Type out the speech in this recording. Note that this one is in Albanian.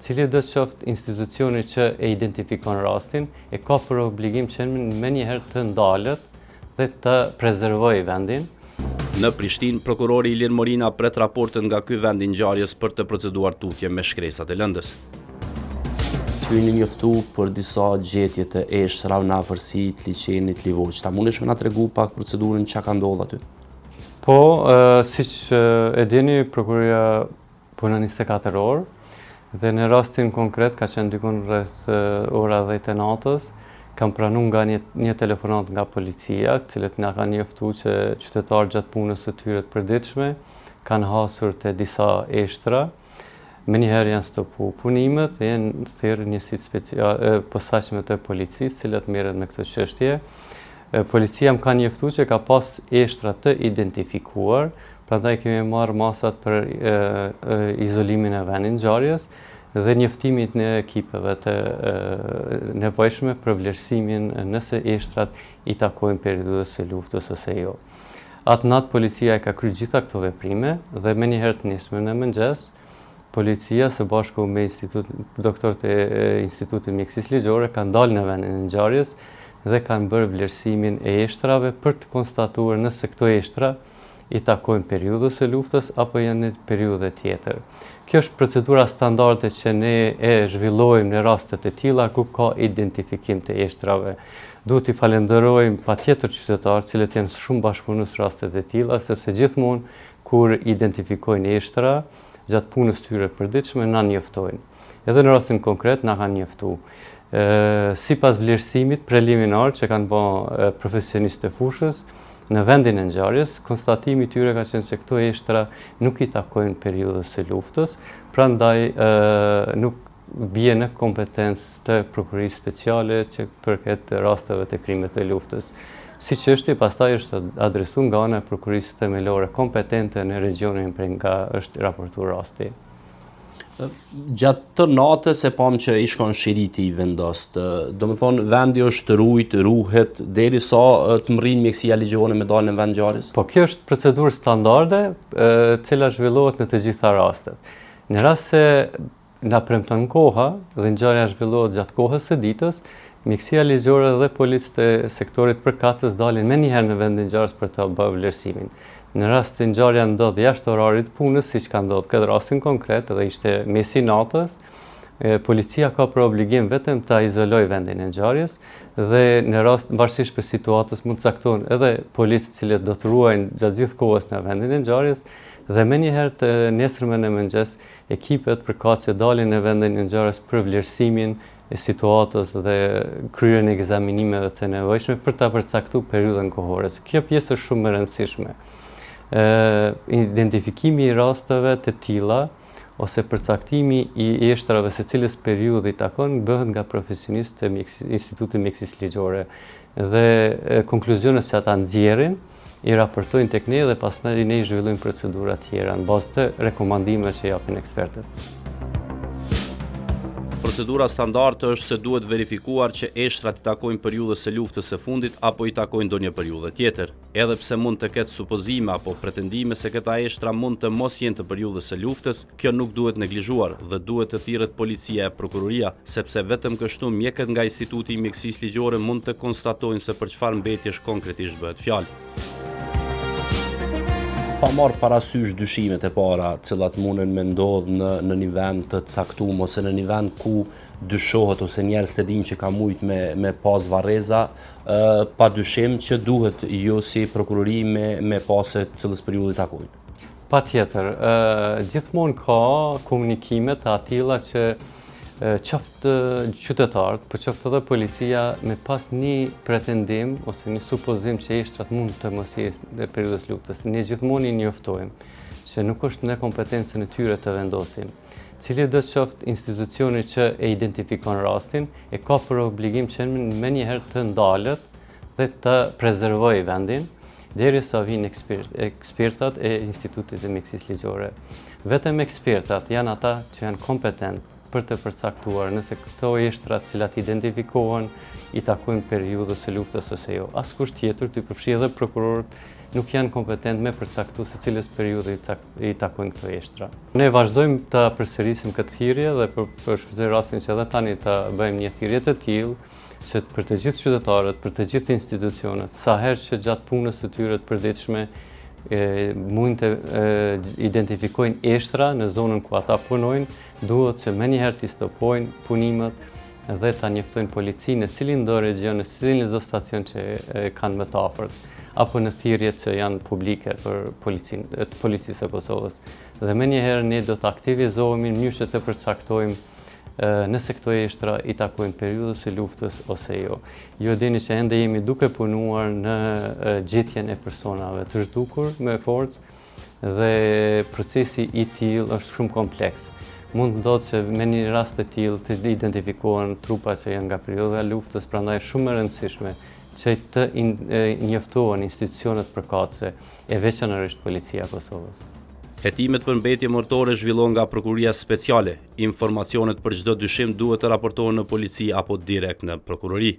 cili do të qoftë institucioni që e identifikon rastin, e ka për obligim që me njëherë të ndalet dhe të prezervojë vendin. Në Prishtinë, prokurori Ilir Morina pret raportet nga ky vend i ngjarjes për të proceduar tutje me shkresat e lëndës. Që jeni njoftu për disa gjetje të eshtra në afërsi të liçenit Livoç. Ta mundesh me na tregu pak procedurën çka ka ndodhur aty? Po, siç e dini, prokuroria punon 24 orë dhe në rastin konkret ka qenë dikun rreth ora 10 të natës. Kam pranuar nga një telefonat nga policia, cilët na kanë njoftuar që qytetarë gjatë punës së tyre të përditshme kanë hasur te disa eshtra. Menjëherë janë stopu punimet dhe janë thirrë njësitë posaçme të policisë, cilët merren me këtë çështje. Policia më ka njoftuar që ka pas eshtra të identifikuar, prandaj kemi marrë masat për izolimin e vendit ngjarjes dhe njoftimin e ekipeve të nevojshme për vlerësimin nëse eshtrat i takojnë periudhës së luftës ose jo. Atë natë policia e ka kryer gjitha këto veprime dhe menjëherë të nismen e mëngjes, policia së bashku me doktorët e Institutit Mjekësisë Ligjore kanë dalë në vendin e ngjarjes dhe kanë bërë vlerësimin e eshtrave për të konstatuar nëse këto eshtra i takojnë periudhës së luftës apo janë në periudhë tjetër. Kjo është procedura standarde që ne e zhvillojmë në rastet e tilla ku ka identifikim të eshtrave. Duhet i falenderojmë patjetër qytetarët, cilët janë shumë bashkëpunues rastet e tilla, sepse gjithmonë kur identifikojnë eshtra gjatë punës tyre të përditshme na njoftojnë. Edhe në rastin konkret na kanë njoftuar. Sipas vlerësimit preliminar që kanë bërë profesionistë e fushës, në vendin e ngjarjes, konstatimi i tyre ka qenë se këto eshtra nuk i takojnë periudhës së luftës, prandaj nuk bie në kompetencë të prokurisë speciale që përket rasteve të krimeve të luftës. Siç është, pastaj është adresuar nga ana e prokurisë themelore kompetente në regionin për nga është raportuar rasti. Gjatë të natës e pam që i shkon shiriti i vendost. Do me thonë, vendi është ruhet derisa të mrrin mjekësia ligjore me daljen në vend ngjarjes? Po kjo është procedurë standarde, cila zhvillohet në të gjitha rastet. Në rast se na premton koha dhe ngjarja zhvillohet gjatë kohës së ditës, mjekësia ligjore dhe policët e sektorit përkatës dalin menjëherë në vendin e ngjarjes për të bërë vlerësimin. Në rast se ngjarja ndodh jashtë orarit punës, siç ka ndodhur këtë rastin konkret dhe ishte mesi natës, policia ka për obligim vetëm ta izolojë vendin e ngjarjes dhe në rast varësisht për situatës mund të caktojnë edhe policë cilët do të ruajnë gjatë gjithë kohës në vendin e ngjarjes dhe menjëherë të nesërmen e mëngjes ekipet përkatëse dalin në vendin e ngjarjes për vlerësimin e situatës dhe kryerjen e ekzaminimeve të nevojshme për ta përcaktuar periudhën kohore. Kjo pjesë është shumë e rëndësishme. Identifikimi i rasteve të tilla ose përcaktimi i eshtrave se cilës periudhë i takon bëhet nga profesionistë të Institutit Mjekësisë Ligjore dhe konkluzionet që ata nxjerrin i raportojnë tek ne dhe pastaj ne i zhvillojmë procedura tjera në bazë të rekomandimeve që japin ekspertët. Procedura standarde është se duhet verifikuar që eshtrat i takojnë periudhës së luftës së fundit apo i takojnë ndonjë periudhë tjetër. Edhe pse mund të ketë supozime apo pretendime se këta eshtra mund të mos jenë të periudhës së luftës, kjo nuk duhet neglizhuar dhe duhet të thirret policia e prokuroria, sepse vetëm kështu mjekët nga Instituti i Mjekësisë Ligjore mund të konstatojnë se për çfarë mbetjesh konkretisht bëhet fjalë. Pa marrë parasysh dyshimet e para, cilat munden me ndodhë në një vend të caktuar ose në një vend ku dyshohet ose njerëz të dinë që ka mujt me pas varreza, pa dyshim që duhet ju si prokurori me pas se cilës periudhë takojnë. Patjetër, gjithmonë ka komunikime të atilla që qoftë qytetarët, por qoftë edhe policia me pas një pretendim ose një supozim që eshtrat mund të mos jenë në periudhës luftës. Ne gjithmonë i njoftojmë që nuk është në kompetencën e tyre të vendosin. Cili do të qoftë institucioni që e identifikon rastin, e ka për obligim që menjëherë të ndalet dhe të prezervojë vendin derisa vinë ekspertat e Institutit të Mjekësisë Ligjore. Vetëm ekspertat janë ata që janë kompetent për të përcaktuar nëse këto eshtrat cilat identifikohen i takojnë periudhës së luftës ose jo. Askush tjetër, të përfshi edhe prokurorët, nuk janë kompetent me përcaktu se cilës periudhë i takojnë këto eshtra. Ne vazhdojmë të përsërisim këtë thirrje dhe për shfrytëzoj rastin që edhe tani të bëjmë një thirrje të tillë që për të gjithë qytetarët, për të gjithë institucionet, sa herë që gjatë punës së tyre të përditshme mund të identifikojnë eshtra në zonën ku ata punojnë, duhet që menjëherë të stopojnë punimet dhe ta njoftojnë policinë në cilin do region, në cilin çdo stacion që kanë më të afërt, apo në thirrjet që janë publike për policisë së Kosovës. Dhe menjëherë ne do të aktivizohemi në mënyrë që të përcaktojmë nëse këto eshtra i takojnë periudhës së luftës ose jo. Ju dini që ende jemi duke punuar në gjetjen e personave të zhdukur me forcë dhe procesi i tillë është shumë kompleks. Mund të ndodhë që me një rast të tillë të identifikohen trupa që janë nga periudha e luftës, prandaj shumë e rëndësishme që të njoftohen institucionet përkatëse e veçanërisht Policia e Kosovës. Hetimet për mbetje mortore zhvillohen nga Prokuria Speciale. Informacionet për çdo dyshim duhet të raportohen në polici apo direkt në prokurori.